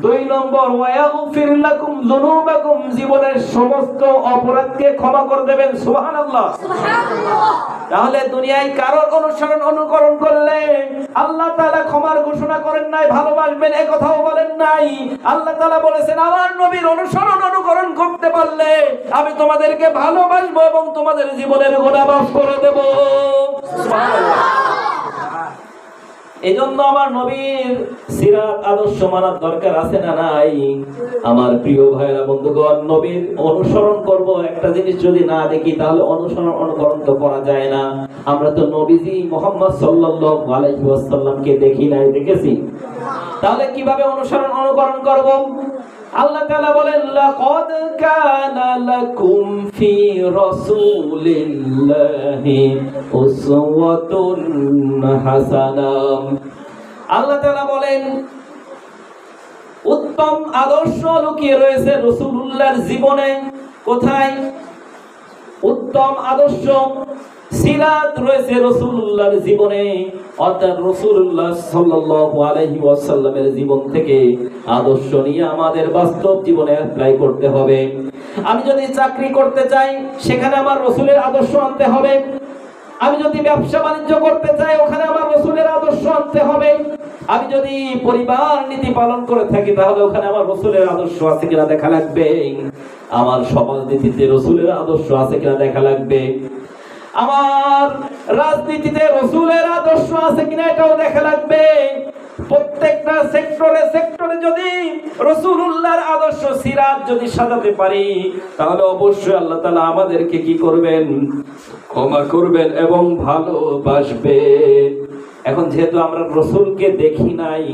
2 নম্বর, ওয়ায়াগফির লাকুম যুনুবাকুম, জীবনের সমস্ত অপরাধকে ক্ষমা করে দেবেন। সুবহানাল্লাহ। তাহলে দুনিয়ায় কারোর অনুসরণ অনুকরণ করলে আল্লাহ তাআলা ক্ষমার ঘোষণা করেন নাই, ভালোবাসবেন এ কথাও বলেন নাই। আল্লাহ তাআলা বলেছেন আমার নবীর অনুসরণ অনুকরণ করতে পারলে আমি তোমাদেরকে ভালোবাসবো এবং তোমাদের জীবনের গুনাহ মাফ করে দেব। সুবহানাল্লাহ। এজন্য আমার নবীর সিরাত আদর্শ মানার দরকার আছে না নাই? আমার প্রিয় ভাইরা বন্ধুগণ, নবীর অনুসরণ করব একটা জিনিস যদি না দেখি তাহলে অনুসরণ অনুকরণ তো করা যায় না। আমরা তো নবীজি মুহাম্মদ সাল্লাল্লাহু আলাইহি ওয়াসাল্লামকে দেখি নাই, দেখেছি? তাহলে কিভাবে অনুসরণ অনুকরণ করব? আল্লাহ তাআলা বলেন লাকাদ কানা লাকুম ফি রাসূলিল্লাহি উসওয়াতুন হাসানাহ। আল্লাহ তাআলা বলেন উত্তম আদর্শ লুকিয়ে রয়েছে রাসূলুল্লাহর জীবনে। কোথায়? উত্তম আদর্শ সিরাত রয়েছে রাসূলুল্লাহর জীবনে, অর্থাৎ রাসূলুল্লাহ সাল্লাল্লাহু আলাইহি ওয়াসাল্লামের জীবন থেকে আদর্শ নিয়ে আমাদের বাস্তব জীবনে অ্যাপ্লাই করতে হবে। আমি যদি চাকরি করতে চাই সেখানে আমার রাসূলের আদর্শ আনতে হবে। আমি যদি ব্যবসা বাণিজ্য করতে চাই ওখানে আমার রাসূলের আদর্শ আনতে হবে। আমি যদি পরিবার নীতি পালন করে থাকি তাহলে ওখানে আমার রাসূলের আদর্শ আছে কিনা দেখা লাগবে। আমার সমাজ নীতিতে রাসূলের আদর্শ আছে কিনা দেখা লাগবে। আমার রাজনীতিতে রাসূলের আদর্শ আছে কিনা এটাও দেখা লাগবে। প্রত্যেকটা সেক্টরে সেক্টরে যদি রাসূলুল্লাহর আদর্শ সিরাত যদি সাজাতে পারি তাহলে অবশ্যই আল্লাহ তাআলা আমাদেরকে কি করবেন? ক্ষমা করবেন এবং ভালোবাসবেন। এখন যেহেতু আমরা রাসূলকে দেখি নাই,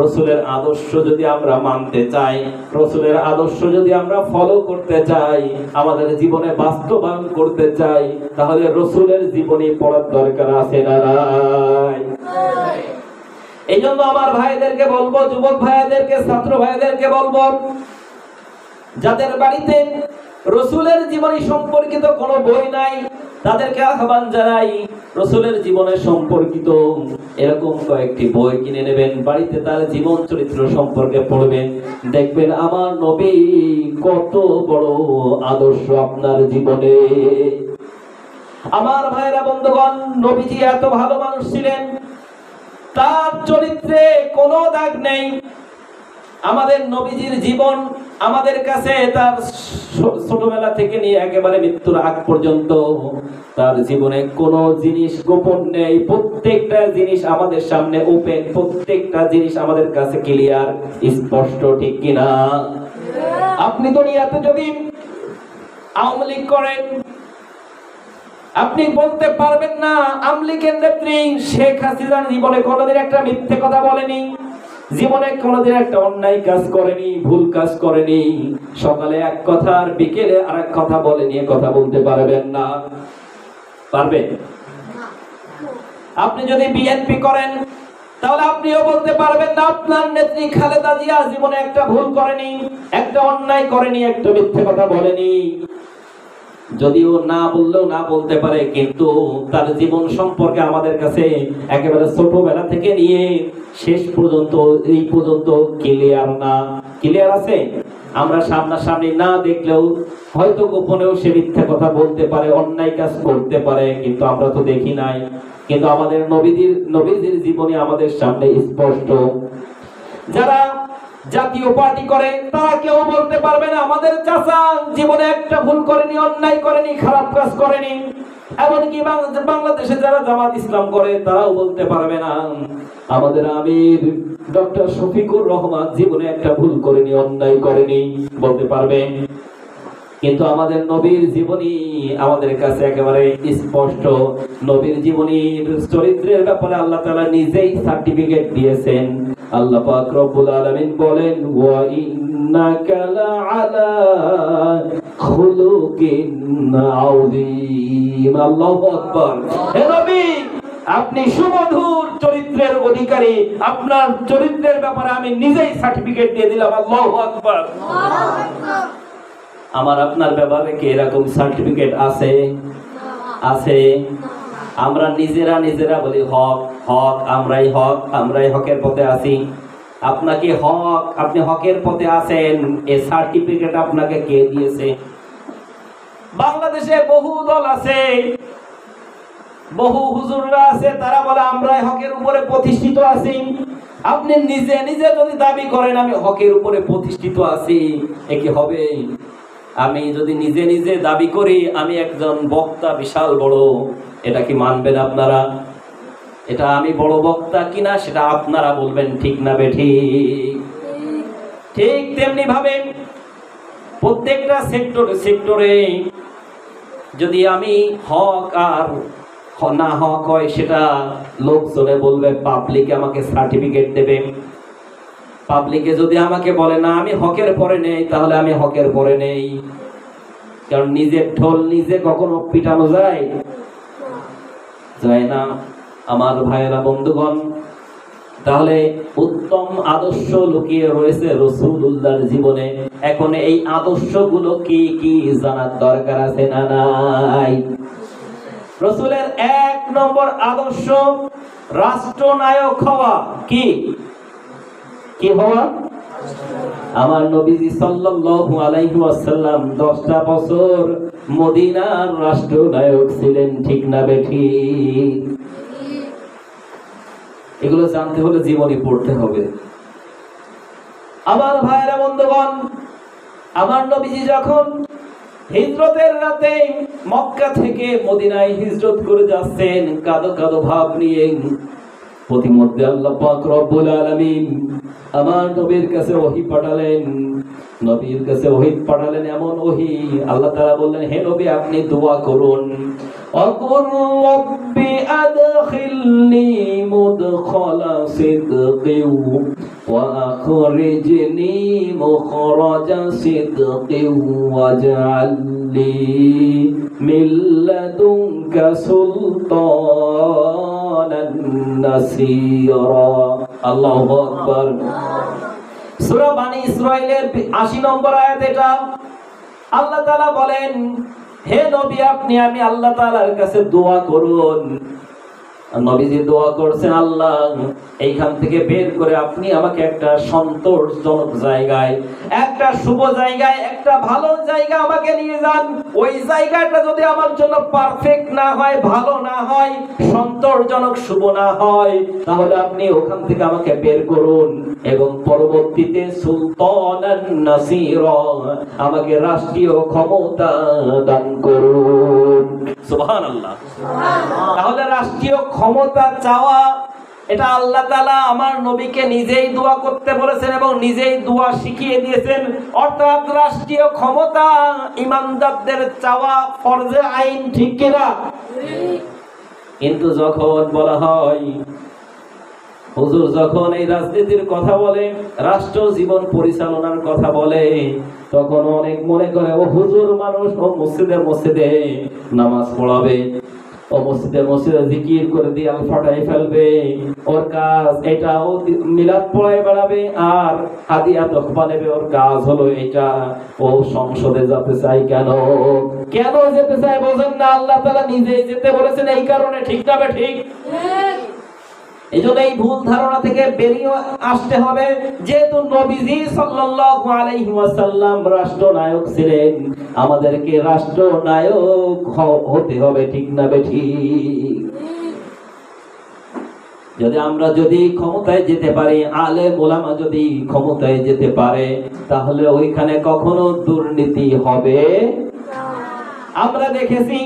রাসূলের আদর্শ যদি আমরা মানতে চাই, রাসূলের আদর্শ যদি আমরা ফলো করতে চাই, আমাদের জীবনে বাস্তবায়ন করতে চাই, তাহলে রাসূলের জীবনী পড়ার দরকার আছে না নাই? এই জন্য আমার ভাইদেরকে বলবো, যুবক ভাইদেরকে, ছাত্র ভাইদেরকে বলবো, যাদের বাড়িতে রাসূলের জীবনী সম্পর্কিত কোনো বই নাই তাদেরকে আহ্বান জানাই রাসূলের জীবনের সম্পর্কিত এরকম কয়েকটি বই কিনে নেবেন, বাড়িতে তার জীবন চরিত্র সম্পর্কে পড়বেন। দেখবেন আমার নবী কত বড় আদর্শ আপনার জীবনে। আমার ভাইরা বন্ধুগণ, নবীজি এত ভালো মানুষ ছিলেন, তার চরিত্রে কোনো দাগ নেই। আমাদের নবীজির জীবন আমাদের কাছে তার ছোটবেলা থেকে নিয়ে একেবারে মৃত্যুর আগ পর্যন্ত তার জীবনে কোনো জিনিস গোপন নেই। প্রত্যেকটা জিনিস আমাদের সামনে ওপেন, প্রত্যেকটা জিনিস আমাদের কাছে ক্লিয়ার, স্পষ্ট, ঠিক কিনা? আপনি দুনিয়াতে যদি আওয়ামী লীগ করেন আপনি বলতে পারবেন না আওয়ামী লীগের নেত্রী শেখ হাসিনা জীবনে কোনোদিন একটা মিথ্যে কথা বলেনি, জীবনে কোনোদিন একটা অন্যায় কাজ করেনি, ভুল কাজ করেনি। সকালে এক কথা আর বিকেলে আরেক কথা বলেনি, কথা বলতে পারবেন না। পারবেন? আপনি যদি বিএনপি করেন তাহলে আপনিও বলতে পারবেন না আপনার নেত্রী খালেদা জিয়া জীবনে একটা ভুল করেনি, একটা অন্যায় করেনি, একটা মিথ্যে কথা বলেনি। যদিও না বললেও না বলতে পারে, কিন্তু তার জীবন সম্পর্কে আমাদের কাছে একেবারে ছোটবেলা থেকে নিয়ে শেষ পর্যন্ত এই পর্যন্ত ক্লিয়ার না। ক্লিয়ার আছে? আমরা সামনাসামনি না দেখলেও হয়তো গোপনেও সে মিথ্যা কথা বলতে পারে, অন্যায় কাজ করতে পারে, কিন্তু আমরা তো দেখি নাই। কিন্তু আমাদের নবীজির জীবনী আমাদের সামনে স্পষ্ট। যারা জাতীয় পার্টি করে তারা কেউ বলতে পারবে না আমাদের চাচা জীবনে একটা ভুল করেনি, অন্যায় করেনি, খারাপ কাজ করেনি। এমনকি বাংলাদেশে যারা জামাত ইসলাম করে তারাও বলতে পারবে না আমাদের আমির ডক্টর শফিকুর রহমান জীবনে একটা ভুল করেনি, অন্যায় করেনি, বলতে পারবে। কিন্তু আমাদের নবীর জীবনী আমাদের কাছে একেবারে স্পষ্ট। নবীর জীবনীর চরিত্রের ব্যাপারে আল্লাহ তাআলা নিজেই সার্টিফিকেট দিয়েছেন। আল্লাহ পাক রব্বুল আলামিন বলেন ওয়া ইন্নাকা লাআলা খুলুকিন আযীম। আল্লাহু আকবার। হে নবী, আপনি সুমধুর চরিত্রের অধিকারী, আপনার চরিত্রের ব্যাপারে আমি নিজেই সার্টিফিকেট দিয়ে দিলাম। আল্লাহু আকবার। আমার আপনার ব্যাপারে কি এরকম সার্টিফিকেট আছে? আছে। আমরা নিজেরা বলি হক হক, আমরাই হকের পথে আছি। আপনাকে হক, আপনি হকের পথে আছেন, এই সার্টিফিকেট আপনাকে কে দিয়েছে? বাংলাদেশে বহু দল আছে, বহু হুজুররা আছে, তারা বলে আমরাই হকের উপরে প্রতিষ্ঠিত আছি। আপনি নিজে যদি দাবি করেন আমি হকের উপরে প্রতিষ্ঠিত আছি, এ কি হবে? আমি যদি নিজে দাবি করি আমি একজন বক্তা বিশাল বড়, এটা কি মানবেন আপনারা? এটা আমি বড় বক্তা কিনা সেটা আপনারা বলবেন, ঠিক না বেঠিক? ঠিক তেমনি ভাবে প্রত্যেকটা সেক্টরে যদি আমি হক আর না হক হয় সেটা লোকজনে বলবে, পাবলিকে আমাকে সার্টিফিকেট দেবে। পাবলিকে যদি আমাকে বলে না আমি হকের পরে নেই, তাহলে আমি হকের পরে নেই। কারণ নিজের ঢোল নিজে কখনো পিটানো যায় না। আমার ভাইয়েরা, বন্ধুগণ, তাহলে উত্তম আদর্শ লুকিয়ে রয়েছে রাসূলুল্লাহর জীবনে। এখন এই আদর্শগুলো কি কি জানার দরকার আছে না নাই? রাসূলের 1 নম্বর আদর্শ রাষ্ট্রনায়ক হওয়া। কি হওয়া? আমার নবীজি সাল্লাল্লাহু আলাইহি ওয়াসাল্লাম 10টা বছর মদিনার রাষ্ট্রনায়ক ছিলেন, ঠিক না বেঠিক? এগুলো জানতে হলে জীবনী পড়তে হবে। আমার ভাইরা, বন্ধুগণ, আমার নবীজি যখন হিজরতের রাতে মক্কা থেকে মদিনায় হিজরত করে যাচ্ছেন, কাঁদো কাঁদো ভাব নিয়ে, প্রতিমধ্যে আল্লাহ পাক রব্বুল আলামিন আমার নবীর কাছে ওহী পাঠালেন। নবীর কাছে ওহী পাঠালেন, এমন ওহী আল্লাহ তাআলা বললেন, হে নবী আপনি দোয়া করুন, অকুর রব্বি আদখিলনি মুদখালা সিদকিন ওয়া আখরিজনি মুখরাজা সিদকিন ওয়াজআলনি মিন লাদুনকা সুলতানান নাসীরা। আল্লাহু আকবার। সূরা বানী ইসরাঈলের 80 নম্বর আয়াত এটা। আল্লাহ তাআলা বলেন, হে নবী আপনি আমি আল্লাহ তাআলার কাছে দোয়া করুন। নবীজি দোয়া করছেন, আল্লাহ এইখান থেকে বের করে আপনি আমাকে একটা সন্তোষজনক জায়গায়, একটা শুভ জায়গায়, একটা ভালো জায়গা আমাকে নিয়ে যান। ওই জায়গাটা যদি আমার জন্য পারফেক্ট না হয়, ভালো না হয়, সন্তোষজনক শুভ না হয়, তাহলে আপনি ওখান থেকে আমাকে বের করুন এবং পরবর্তীতে সুলতানান নাসীরা, আমাকে রাষ্ট্রীয় ক্ষমতা দান করুন। সুবহানাল্লাহ। তাহলে রাষ্ট্রীয় ক্ষমতা চাওয়া, এটা আল্লাহ তাআলা আমার নবীকে নিজেই দোয়া করতে বলেছেন এবং নিজেই দোয়া শিখিয়ে দিয়েছেন। অর্থাৎ রাষ্ট্রীয় ক্ষমতা ঈমানদারদের চাওয়া ফরজে আইন, ঠিক কিনা? কিন্তু যখন বলা হয়, হুজুর যখন এই রাজনীতির কথা বলে, রাষ্ট্র জীবন পরিচালনার কথা বলে, তখন অনেক মনে করে ও হুজুর মানুষ, ও মসজিদে নামাজ পড়াবে, ও মসজিদে জিকির করে দিয়ে ফাটাই ফেলবে, ওর কাজ এটা, ও মিলাদ পড়ায় বেড়াবে আর হাদিয়া তোহফা নেবে, ওর কাজ হলো এটা। ও সংসদে যেতে চাই কেন যেতে চাই বোঝেন না? আল্লাহ তাআলা নিজেই যেতে বলেছেন এই কারণে, ঠিক না ঠিক? এই জন্য এই ভুল ধারণা থেকে বেরিয়ে আসতে হবে। যেহেতু নবীজি সাল্লাল্লাহু আলাইহি ওয়াসাল্লাম রাষ্ট্রনায়ক ছিলেন, আমাদেরকে রাষ্ট্রনায়ক হতে হবে, ঠিক না বেঠিক? আমরা যদি ক্ষমতায় যেতে পারি, আলেম ওলামা যদি ক্ষমতায় যেতে পারে, তাহলে ওইখানে কখনো দুর্নীতি হবে না। আমরা দেখেছি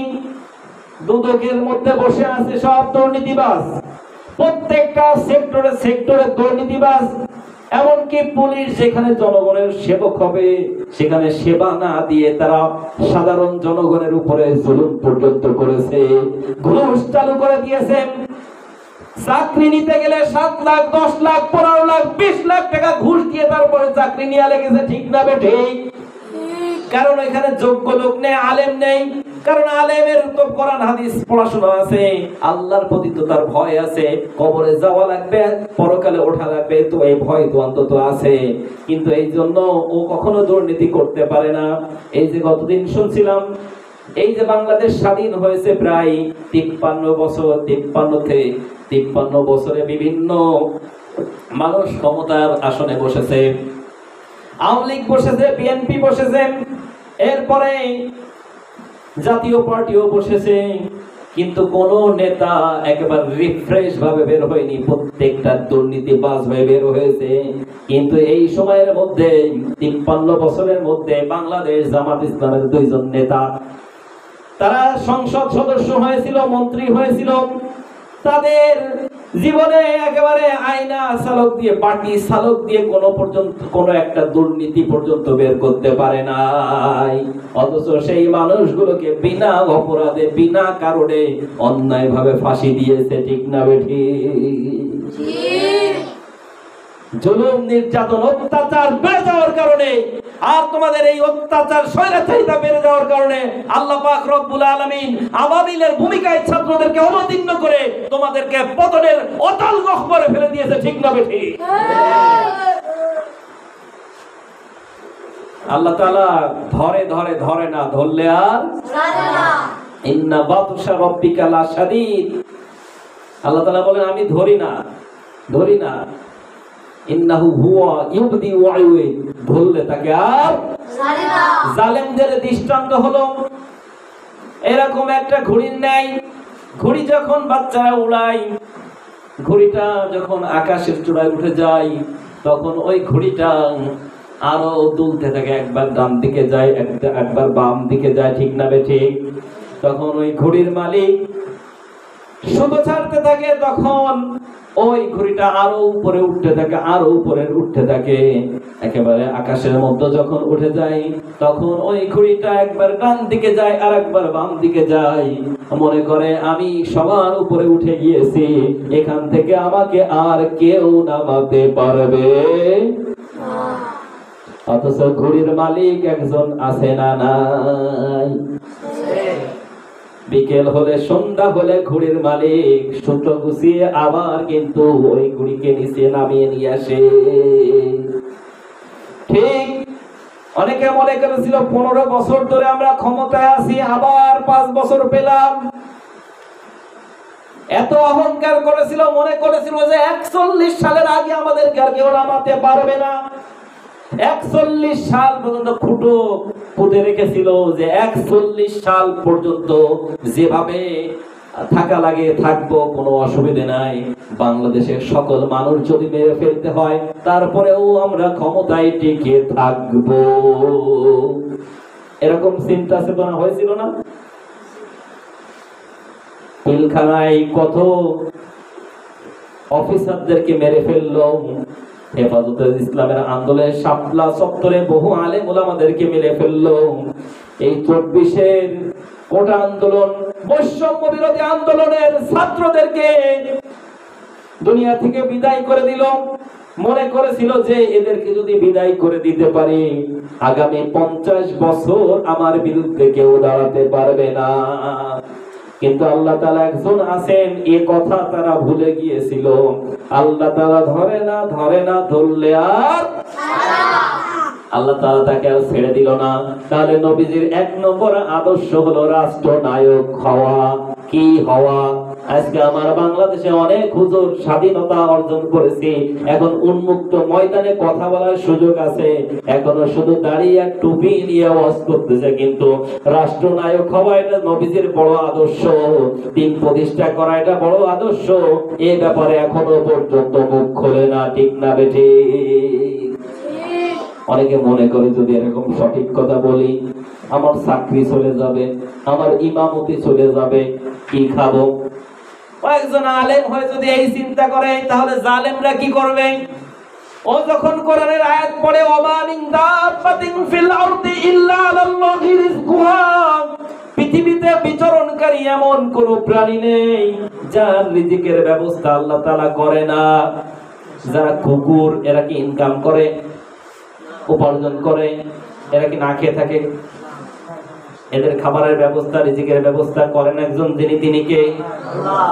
দুদকের মধ্যে বসে আছে সব দুর্নীতিবাজ, প্রত্যেকটা সেক্টরে দুর্নীতিবাজ। এমনকি পুলিশ যেখানে জনগণের সেবক হবে, সেখানে সেবা না দিয়ে তারা সাধারণ জনগণের উপরে জুলুম পর্যন্ত করেছে, ঘুষ চালু করে দিয়েছে। চাকরি নিতে গেলে 7 লাখ, 10 লাখ, 15 লাখ, 20 লাখ টাকা ঘুষ দিয়ে তারপরে চাকরি নিয়ে লেগেছে, ঠিক না বেঠিক? কারণ এখানে যোগ্য লোক নেই, আলেম নেই। কারণ আলেমের তো কোরআন হাদিস পড়াশোনা আছে, আল্লাহর প্রতি তো তার ভয় আছে, কবরে যাওয়া লাগবে, পরকালে ওঠা লাগবে, তো এই ভয় তো অন্তত আছে। কিন্তু এই জন্য ও কখনো দুর্নীতি করতে পারে না। এই যে গতদিন শুনছিলাম, এই যে বাংলাদেশ স্বাধীন হয়েছে প্রায় 53 বছর, 53 বছরে বিভিন্ন মানুষ ক্ষমতার আসনে বসেছে। আওয়ামী লীগ বসেছে, বিএনপি বসেছে, এরপরে জাতীয় পার্টিও বসেছে, কিন্তু কোন নেতা একেবারে রিফ্রেশ ভাবে বের হয়নি, প্রত্যেকটা দুর্নীতিবাজ হয়ে বের হয়েছে। কিন্তু এই সময়ের মধ্যে 53 বছরের মধ্যে বাংলাদেশ জামাত ইসলামের 2 জন নেতা, তারা সংসদ সদস্য হয়েছিল, মন্ত্রী হয়েছিল, তাদের জীবনে একেবারে আয়না চালক দিয়ে, পার্টি চালক দিয়ে কোন একটা দুর্নীতি পর্যন্ত বের করতে পারে নাই। অথচ সেই মানুষগুলোকে বিনা অপরাধে, বিনা কারণে অন্যায় ভাবে ফাঁসি দিয়েছে, ঠিক না বেঠিক? জুলুম, নির্যাতন, অত্যাচার বেড়ে যাওয়ার কারণে, আর তোমাদের এই অত্যাচার স্বৈরাচারিতা বেড়ে যাওয়ার কারণে আল্লাহ পাক রব্বুল আলামিন আওয়ামিলের ভূমিকায় ছাত্রদেরকে অবতীর্ণ করে তোমাদেরকে পতনের অতল গহ্বরে ফেলে দিয়েছে, ঠিক না বেঠিক? আল্লাহ তাআলা ধরে না, ধরলে আর ছাড়ে না। ইন্না বাতশা রাব্বিকা লাশাদীদ। আল্লাহ তাআলা বলেন আমি ধরি না। ইন্নাহু হুয়া ইউবদি ওয়া ইউঈদ, ধরলে তাকে আর ছাড়ে না। জালেমদের দৃষ্টান্ত হলো এরকম একটা ঘুড়ির ন্যায়। ঘুড়ি যখন বাচ্চারা উড়ায়, ঘুড়িটা যখন আকাশের চূড়ায় উঠে যায়, তখন ওই ঘুড়িটা আরো দুলতে থাকে, একবার ডান দিকে যায়, একবার বাম দিকে যায়, ঠিক না বেঠিক? তখন ওই ঘুড়ির মালিক শুধু ছাড়তে থাকে, তখন ওই ঘুড়িটা আরো উপরে উঠতে থাকে, একেবারে আকাশের মধ্যে যখন উঠে যায়, তখন ওই ঘুড়িটা একবার ডান দিকে যায় আর একবার বাম দিকে যায়, মনে করে আমি সবার উপরে উঠে গিয়েছি, এখান থেকে আমাকে আর কেউ নামাতে পারবে। অথচ ঘুড়ির মালিক একজন আছে না নাই? বিকেল হলে, সন্ধ্যা হলে ঘুড়ির মালিক সূত্র গুছিয়ে আবার কিন্তু ওই ঘুড়িকে নিচে নামিয়ে নিয়ে আসে। ঠিক অনেকে মনে করেছিল 15 বছর ধরে আমরা ক্ষমতায় আছি, আবার 5 বছর পেলাম। এত অহংকার করেছিল, মনে করেছিল যে 41 সালের আগে আমাদেরকে আর কেউ নামাতে পারবে না। 41 সাল পর্যন্ত ফুটে রেখেছিল যে 41 সাল পর্যন্ত যেভাবে থাকা লাগে থাকবো, কোনো অসুবিধা নাই। বাংলাদেশের সকল মানুষ যদি মেরে ফেলতে হয়, তারপরেও আমরা ক্ষমতায় টিকে থাকবো, এরকম চিন্তা চেতনা হয়েছিল না? পিলখানায় কত অফিসারদেরকে মেরে ফেললো, হেফাজতে ইসলামের আন্দোলনের শাপলা চত্বরে বহু আলেম ওলামাদেরকে মেরে ফেললো। এই 24-এর কোটা আন্দোলন, বৈষম্য বিরোধী আন্দোলনের ছাত্রদেরকে দুনিয়া থেকে বিদায় করে দিল। মনে করেছিল যে এদেরকে যদি বিদায় করে দিতে পারি, আগামী 50 বছর আমার বিরুদ্ধে কেউ দাঁড়াতে পারবে না। কিন্তু আল্লাহ তাআলা একজন আছেন, এ কথা তারা ভুলে গিয়েছিল। আল্লাহ তাআলা ধরে না, ধরলে আর আল্লাহ তাআলা তাকে আর ছেড়ে দিল না। তাহলে নবীজির 1 নম্বর আদর্শ হলো রাষ্ট্রনায়ক হওয়া। কি হওয়া? আজকে আমার বাংলাদেশে অনেক হুজুর স্বাধীনতা অর্জন করেছে, এখন উন্মুক্ত ময়দানে কথা বলার সুযোগ আছে, এখনো শুধু দাঁড়িয়ে এক টুপি নিয়ে ওয়াজ করতেছে। কিন্তু রাষ্ট্রনায়ক হওয়া এটা নবীজির বড় আদর্শ, দিন প্রতিষ্ঠা করা এটা বড় আদর্শ। এই ব্যাপারে এখনো পর্যন্ত মুখ খোলে না, ঠিক না বেঠিক? অনেকে মনে করে যদি এরকম সঠিক কথা বলি, আমার চাকরি চলে যাবে, আমার ইমামতি চলে যাবে, কি খাবো? একজন আলেম হয়ে যদি এই চিন্তা করে, তাহলে জালেমরা কি করবে? ও যখন কোরআনের আয়াত পড়ে, ওমা মিন দাব্বাতিন ফিল আরদি ইল্লা আলাল্লাহি রিজকুহা, পৃথিবীতে বিচরণকারী এমন কোন প্রাণী নেই যার রিজিকের ব্যবস্থা আল্লাহ তাআলা করে না। যারা কুকুর, এরা কি ইনকাম করে, উপার্জন করে? এরা কি না খেয়ে থাকে? এদের খাবারের ব্যবস্থা, রিজিকের ব্যবস্থা করেন একজন, যিনি তিনি কে? আল্লাহ।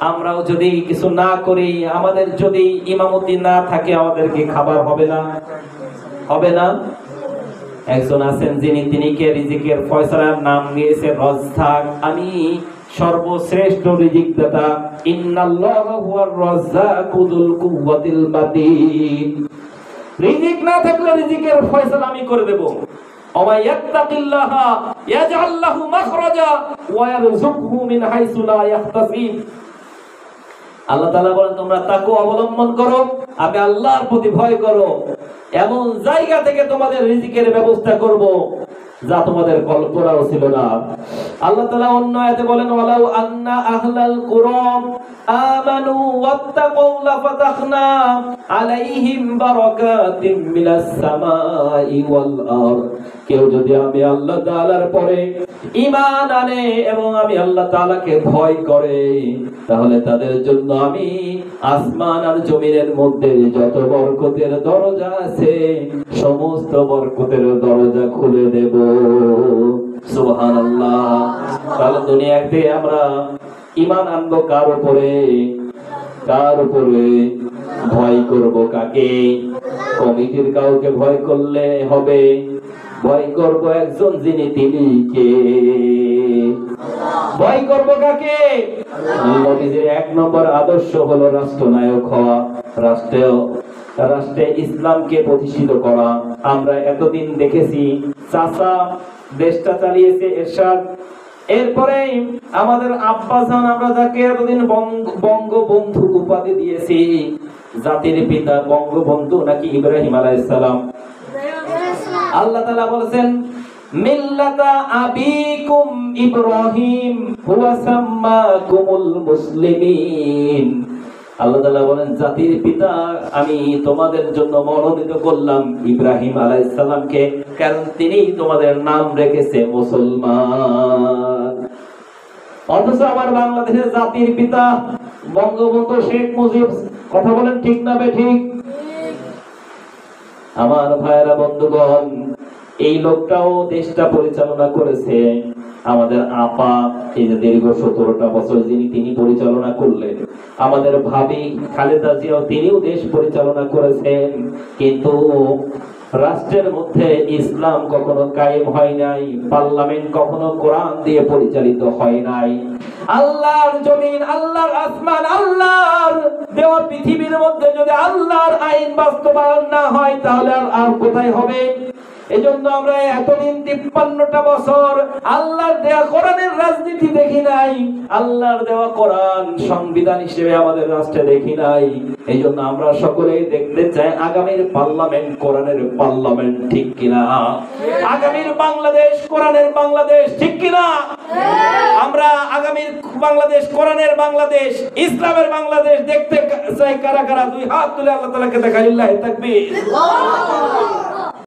আমরাও যদি কিছু না করি, আমাদের যদি ইমামতি না থাকে, আমাদেরকে খাবার হবে না? হবে না? একজন আছেন যিনি তিনি কে? রিজিকের ফয়সালার নাম দিয়েছে রাজ্জাক। আমি সর্বশ্রেষ্ঠ রিজিক দাতা। ইন্নাল্লাহা হুয়ার রাজ্জাকু যুল কুওয়াতিল মাতিন। রিজিক না থাকলে রিজিকের ফয়সালা আমি করে দেব। ওয়া ইয়াত্তাকিল্লাহা ইয়াজআল লাহু মাখরাজা ওয়া ইয়ারযুকহু মিন হাইসু লা ইয়াহতাসিব। আল্লাহ তাআলা বলেন, তোমরা তাকওয়া অবলম্বন করো, আমি আল্লাহর প্রতি ভয় করো, এমন জায়গা থেকে তোমাদের রিজিকের ব্যবস্থা করব যা তোমাদের কল্পনাও ছিল না। আল্লাহ তাআলা অন্য আয়াতে বলেন, ওয়ালাউ আন্না আহলাল কুরা আমানু ওয়াত্তাকাউ লাফাতাহনা আলাইহিম বারাকাতিম মিনাস সামাই ওয়াল আরদ। কেউ যদি আমি আল্লাহ তাআলার পরে ঈমান আনে এবং আমি আল্লাহ তাআলাকে ভয় করে, তাহলে তাদের জন্য আমি আসমান আর জমিনের মধ্যে যত বরকতের দরজা আছে সমস্ত বরকতের দরজা খুলে দেব। সুবহানাল্লাহ। তাহলে দুনিয়াতে আমরা ঈমান আনবো কার উপরে? কার উপরে? ভয় করব কাকে? কমিটির কাউকে ভয় করলে হবে? ভয় করব একজন, যিনি তিনি কে? ভয় করব কাকে? নবীজির এক নম্বর আদর্শ হলো রাষ্ট্রনায়ক হওয়া, রাষ্ট্রে ইসলামকে প্রতিষ্ঠিত করা। আমরা এতদিন দেখেছি চাচা দেশটা চালিয়েছে এরশাদ, এরপরে আমাদের আব্বাজান, আমরা যাকে এতদিন বঙ্গবন্ধু উপাধি দিয়েছি, জাতির পিতা বঙ্গবন্ধু নাকি ইব্রাহিম আলাইহিস সালাম। আল্লাহ তাআলা বলেছেন, মিল্লাতা আবিকুম ইব্রাহিম হুয়া সাম্মাকুমুল মুসলিমিন। আল্লাহ তাআলা বলেন, জাতির পিতা আমি তোমাদের জন্য মনোনীত করলাম ইব্রাহিম আলাইহিস সালামকে, কারণ তিনি তোমাদের নাম রেখেছে মুসলমান। অথচ আমার বাংলাদেশের জাতির পিতা বঙ্গবন্ধু শেখ মুজিব। কথা বলেন ঠিক না বেঠিক? আমার ভাইরা বন্ধুগণ, এই লোকটাও দেশটা পরিচালনা করেছে। আমাদের আপা এই যে দীর্ঘ 17টা বছর যিনি তিনি পরিচালনা করলেন, আমাদের ভাবি খালেদা জিয়াও তিনিও দেশ পরিচালনা করেছেন, কিন্তু রাষ্ট্রের মধ্যে ইসলাম কখনো কায়েম হয় নাই, পার্লামেন্ট কখনো কোরআন দিয়ে পরিচালিত হয় নাই। আল্লাহর জমিন, আল্লাহর আসমান, আল্লাহর দেওয়া পৃথিবীর মধ্যে যদি আল্লাহর আইন বাস্তবায়ন না হয়, তাহলে আর কোথায় হবে? এজন্য আমরা এতদিন 53টা বছর আল্লাহর দেওয়া কোরআনের রাজনীতি দেখি নাই, আল্লাহর দেওয়া কোরআন সংবিধান হিসেবে আমাদের রাষ্ট্রে দেখি নাই। এইজন্য আমরা সকলেই দেখতে চাই আগামীর পার্লামেন্ট কোরআনের পার্লামেন্ট, ঠিক কিনা? আগামীর বাংলাদেশ কোরআনের বাংলাদেশ, ঠিক কিনা? আমরা আগামীর বাংলাদেশ কোরআনের বাংলাদেশ, ইসলামের বাংলাদেশ দেখতে চাই। কারা কারা দুই হাত তুলে আল্লাহ তাআলাকে দেখাই, লিল্লাহি তাকবীর।